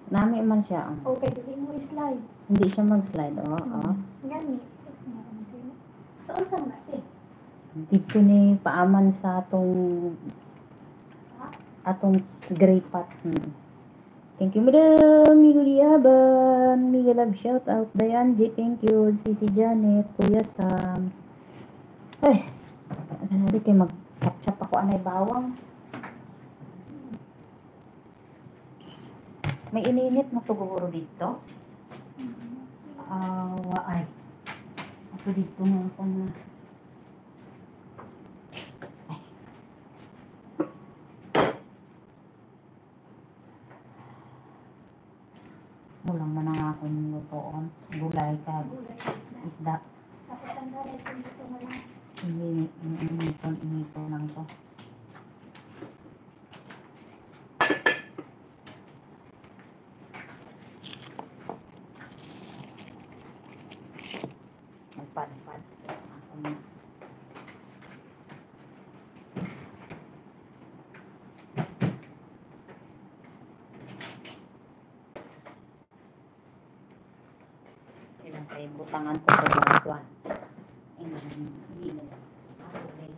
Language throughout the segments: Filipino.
Nami man siya. Okay, hindi mo i-slide. Hindi siya mag-slide. Oo. Gani. Saan saan natin? Dito ni paaman sa atong gray pot. Thank you, Madam Miguliaban. Miguel Love, shout out. Dayan G, thank you. Sisi Janet, Kuya Sam. Ay, hindi kayo mag-chap-chap ako anay bawang. May ininit na tuguro dito. Ay. Ako dito nga ako na. Ay. Mulang mo na nga akong lutoon. Gulay ka. Isda. Tapos ang galing dito na lang. Inito lang to. Magpad-pad. Ilang kayo butangan ko sa mga tuwan. Hindi na lang. Okay.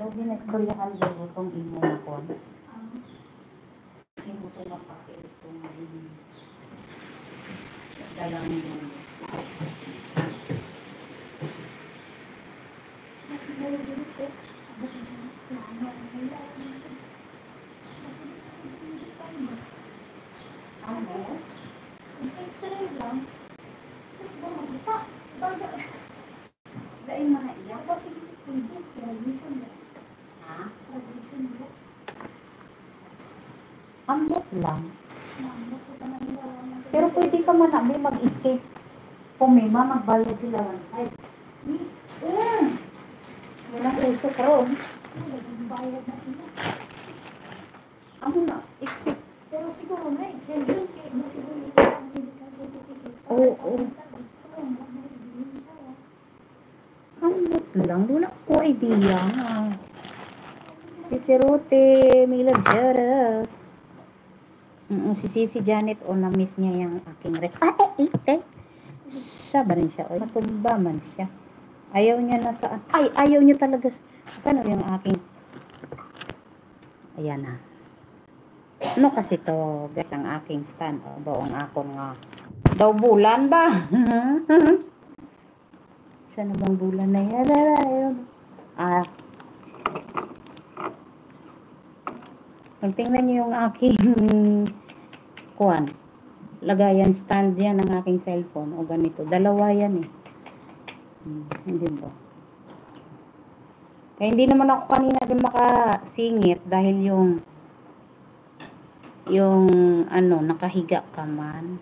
Lagi na istoryahan din itong imo na ko. Imo ito mapake itong dalang yun. Lain mana iya? Ambot lang. Pero pwede ka man namin mag-escape. Kung may magbayad sila 1.5. Walang uso karon. Bayad na sila. Ano na? Exit. Pero siguro na exemption kaya mo siguro ang medical certificate. Oo. Ambot lang. Wala ko idea nga. Si Sirote, may love shout out. Si Sisi Janet, na-miss niya yung aking ref. Siya ba rin siya? Matumba man siya. Ayaw niya na saan. Ayaw niya talaga. Saan na yung aking? Ayan na. Ano kasi to, guys, ang aking stand. Daw ang akong nga. Daw bulan ba? Saan na bang bulan na yan? Kung tingnan niyo yung aking lagayan stand yan ng aking cellphone o ganito. Dalawa yan eh. Hindi ba? Kaya hindi naman ako kanina din makasingit dahil yung nakahiga ka man.